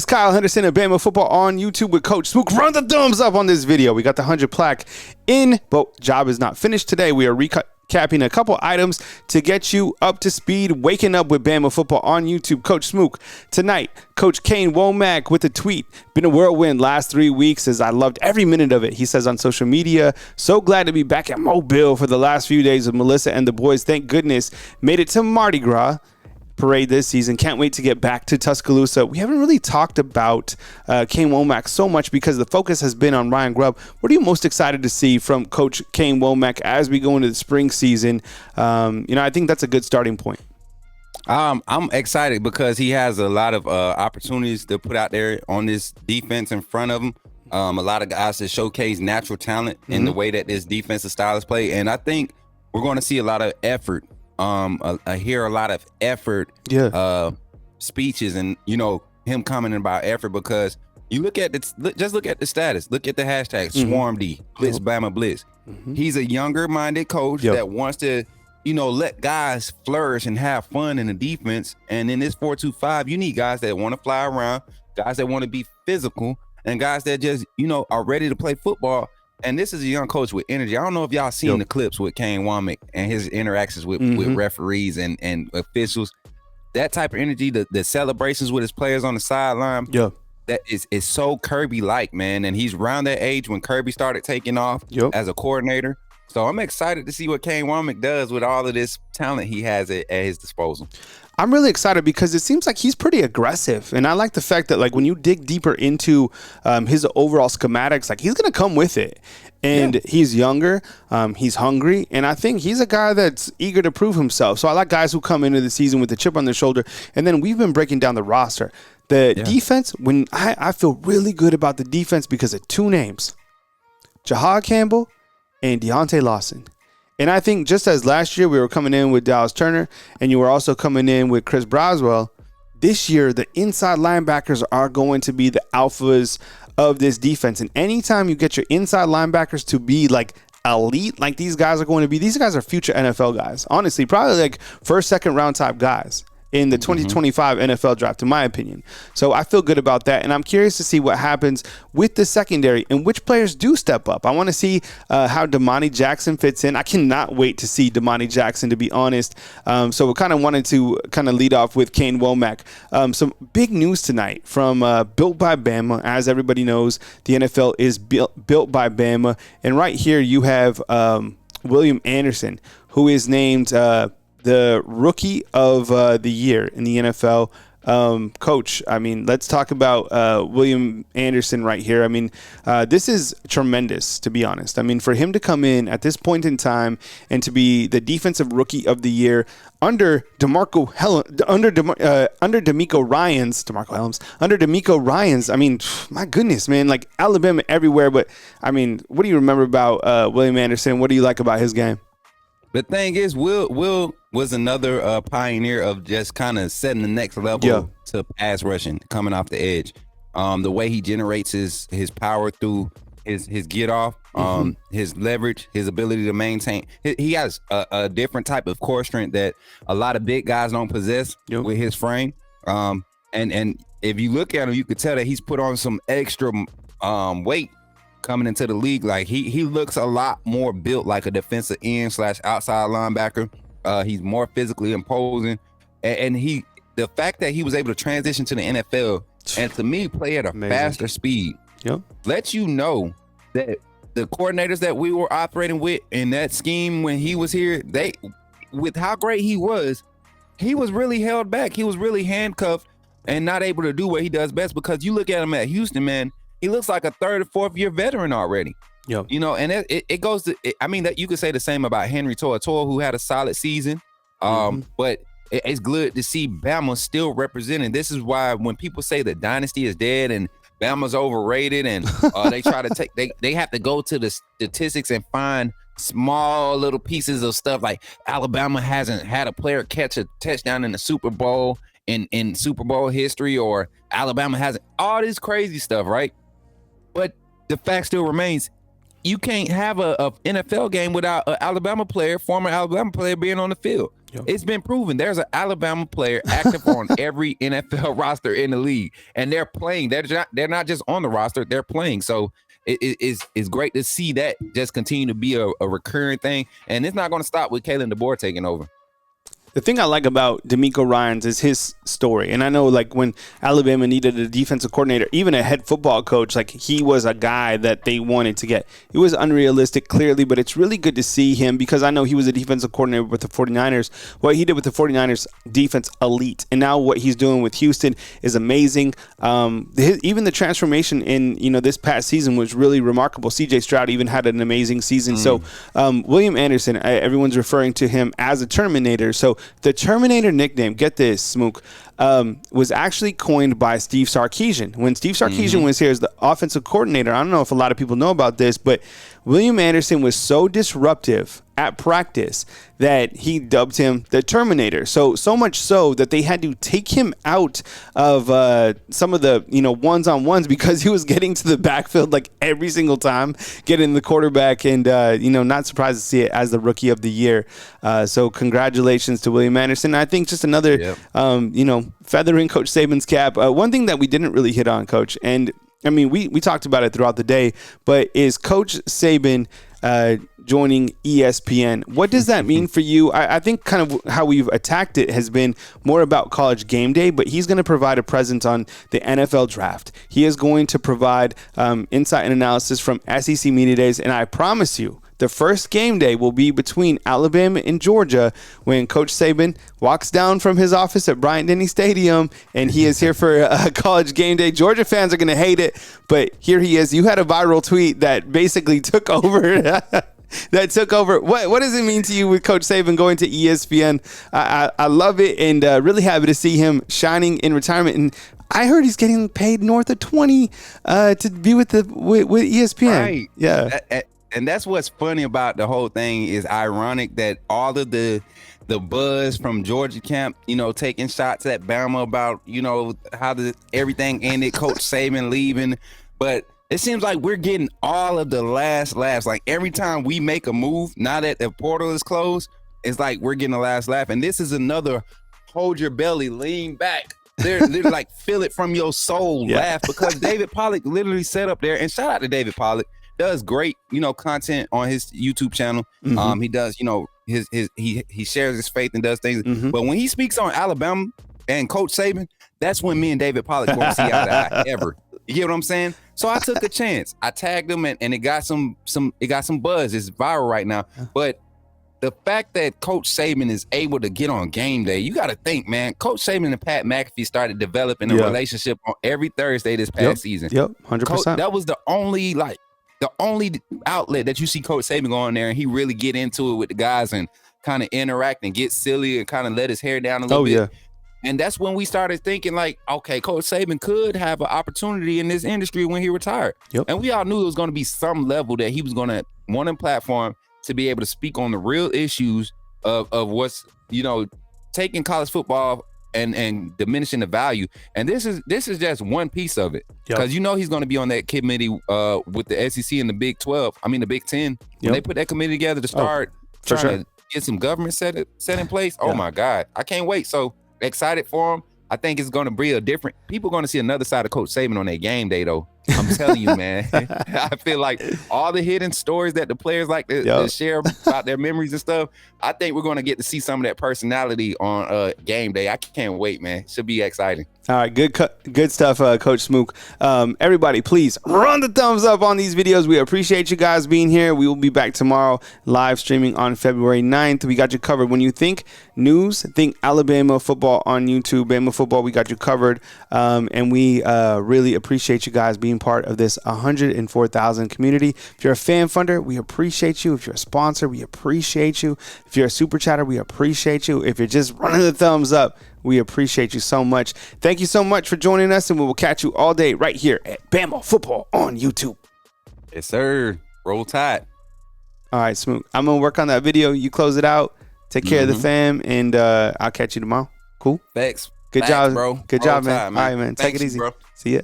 It's Kyle Henderson of Bama Football on YouTube with Coach Smook. Run the thumbs up on this video. We got the 100 plaque in, but job is not finished today. We are recapping a couple items to get you up to speed. Waking up with Bama Football on YouTube. Coach Smook. Tonight, Coach Kane Wommack with a tweet. Been a whirlwind last 3 weeks as I loved every minute of it. He says on social media, so glad to be back at Mobile for the last few days with Melissa and the boys. Thank goodness. Made it to Mardi Gras parade this season. Can't wait to get back to Tuscaloosa. We haven't really talked about Kane Wommack so much because the focus has been on Ryan Grubb. What are you most excited to see from Coach Kane Wommack as we go into the spring season? I think that's a good starting point. I'm excited because he has a lot of opportunities to put out there on this defense in front of him. A lot of guys that showcase natural talent in the way that this defensive style is played. And I think we're going to see a lot of effort. I hear a lot of effort speeches and, him commenting about effort because you look at just look at the status. Look at the hashtag Swarm D, Blitz Bama Blitz. He's a younger minded coach that wants to, let guys flourish and have fun in the defense. And in this 4-2-5, you need guys that want to fly around, guys that want to be physical, and guys that just, are ready to play football. And this is a young coach with energy. I don't know if y'all seen the clips with Kane Wommack and his interactions with referees and officials. That type of energy, the celebrations with his players on the sideline, that is so Kirby-like, man. And he's around that age when Kirby started taking off as a coordinator. So I'm excited to see what Kane Wommack does with all of this talent he has at his disposal. I'm really excited because it seems like he's pretty aggressive. And I like the fact that, when you dig deeper into his overall schematics, he's going to come with it. And he's younger, he's hungry, and I think he's a guy that's eager to prove himself. So I like guys who come into the season with a chip on their shoulder. And then we've been breaking down the roster. The defense, when I feel really good about the defense because of two names, Jahad Campbell and Deontay Lawson. And I think just as last year we were coming in with Dallas Turner and you were also coming in with Chris Braswell, this year the inside linebackers are going to be the alphas of this defense. And anytime you get your inside linebackers to be elite, like these guys are going to be, these guys are future NFL guys. Honestly, probably first, second round type guys in the 2025 NFL draft, in my opinion. So I feel good about that. And I'm curious to see what happens with the secondary and which players do step up. I want to see how Damani Jackson fits in. I cannot wait to see Damani Jackson, to be honest. So we kind of wanted to lead off with Kane Wommack. Some big news tonight from Built by Bama. As everybody knows, the NFL is built by Bama. And right here you have William Anderson, who is named the rookie of the year in the NFL. Coach, let's talk about William Anderson right here. This is tremendous, to be honest. For him to come in at this point in time and to be the defensive rookie of the year under DeMeco Ryans. My goodness, man, Alabama everywhere. But what do you remember about William Anderson? What do you like about his game? The thing is, Will was another pioneer of just kind of setting the next level to pass rushing, coming off the edge. The way he generates his power through his get off, his leverage, his ability to maintain. He has a different type of core strength that a lot of big guys don't possess with his frame. And if you look at him, you could tell that he's put on some extra weight coming into the league. He looks a lot more built like a defensive end / outside linebacker. He's more physically imposing, and the fact that he was able to transition to the NFL and to me play at a faster speed lets you know that the coordinators that we were operating with in that scheme when he was here, with how great he was really held back. He was really handcuffed and not able to do what he does best, because you look at him at Houston, man, he looks like a third or fourth year veteran already. And it goes to, that you could say the same about Henry To'oTo'o, who had a solid season. But it's good to see Bama still representing. This is why when people say the dynasty is dead and Bama's overrated and they try to they have to go to the statistics and find small little pieces of stuff like Alabama hasn't had a player catch a touchdown in the Super Bowl in Super Bowl history, or Alabama hasn't, all this crazy stuff, right? But the fact still remains, you can't have a NFL game without an Alabama player, former Alabama player, being on the field. Yep. It's been proven. There's an Alabama player active on every NFL roster in the league, and they're playing. They're not just on the roster. They're playing. So it's great to see that just continue to be a recurring thing, and it's not going to stop with Kalen DeBoer taking over. The thing I like about DeMeco Ryans is his story. And I know, like, when Alabama needed a defensive coordinator, even a head football coach, like, he was a guy that they wanted to get. It was unrealistic, clearly, but it's really good to see him because I know he was a defensive coordinator with the 49ers. What he did with the 49ers defense, elite. And now what he's doing with Houston is amazing. Even the transformation in, this past season was really remarkable. C.J. Stroud even had an amazing season. So William Anderson, everyone's referring to him as a Terminator. So the Terminator nickname, get this, Smook, was actually coined by Steve Sarkisian. When Steve Sarkisian was here as the offensive coordinator, I don't know if a lot of people know about this, but William Anderson was so disruptive at practice that he dubbed him the Terminator. So much so that they had to take him out of some of the ones-on-ones because he was getting to the backfield like every single time, getting the quarterback, and not surprised to see it as the Rookie of the Year. So congratulations to William Anderson. I think just another feather in Coach Sabin's cap. One thing that we didn't really hit on, Coach, and I mean we talked about it throughout the day, but is Coach Sabin joining ESPN. What does that mean for you? I think kind of how we've attacked it has been more about College Game Day, but he's going to provide a presence on the NFL Draft. He is going to provide insight and analysis from SEC Media Days, and I promise you, the first game day will be between Alabama and Georgia when Coach Sabin walks down from his office at Bryant-Denny Stadium, and he is here for College Game Day. Georgia fans are going to hate it, but here he is. You had a viral tweet that basically took over. What does it mean to you with Coach Sabin going to ESPN? I love it, and really happy to see him shining in retirement. And I heard he's getting paid north of 20 to be with ESPN. Right. Yeah. And that's what's funny about the whole thing is ironic that all of the buzz from Georgia camp, taking shots at Bama about, how everything ended, Coach Sabin leaving. But it seems like we're getting all of the last laughs. Like every time we make a move, now that the portal is closed, it's like we're getting the last laugh. And this is another hold your belly, lean back. They're like feel it from your soul laugh, because David Pollack literally sat up there, and shout out to David Pollack. Does great, content on his YouTube channel. He does, he shares his faith and does things. But when he speaks on Alabama and Coach Sabin, that's when me and David Pollack won't see eye to eye ever. You get what I'm saying? So I took a chance. I tagged him, and it got some buzz. It's viral right now. But the fact that Coach Sabin is able to get on game day, you got to think, man. Coach Sabin and Pat McAfee started developing a relationship on every Thursday this past season. 100%. That was the only outlet that you see Coach Sabin go on there, and he really get into it with the guys and kind of interact and get silly and kind of let his hair down a little bit. Yeah. And that's when we started thinking like, okay, Coach Sabin could have an opportunity in this industry when he retired. And we all knew it was going to be some level that he was going to want a platform to be able to speak on the real issues of what's, taking college football and diminishing the value. And this is just one piece of it, because he's going to be on that committee with the SEC and the Big 12. I mean the Big 10. When they put that committee together to start trying to get some government set in place. Oh my God, I can't wait. So excited for him. I think it's going to be people are going to see another side of Coach Sabin on their game day, though. I'm telling you, man. I feel like all the hidden stories that the players like to share about their memories and stuff, I think we're going to get to see some of that personality on game day. I can't wait, man. Should be exciting. All right, good stuff, Coach Smook. Everybody, please run the thumbs up on these videos. We appreciate you guys being here. We will be back tomorrow live streaming on February 9th. We got you covered. When you think news, think Alabama football on YouTube. Bama Football, we got you covered. And we really appreciate you guys being part of this 104,000 community. If you're a fan funder, we appreciate you. If you're a sponsor, we appreciate you. If you're a super chatter, we appreciate you. If you're just running the thumbs up, we appreciate you so much. Thank you so much for joining us, and we will catch you all day right here at Bama Football on YouTube. Yes, sir. Roll Tide. All right, Smook. I'm going to work on that video. You close it out. Take care of the fam, and I'll catch you tomorrow. Cool? Thanks. Good job, bro. Good job, man. All right, man. Take it easy. Bro. See ya.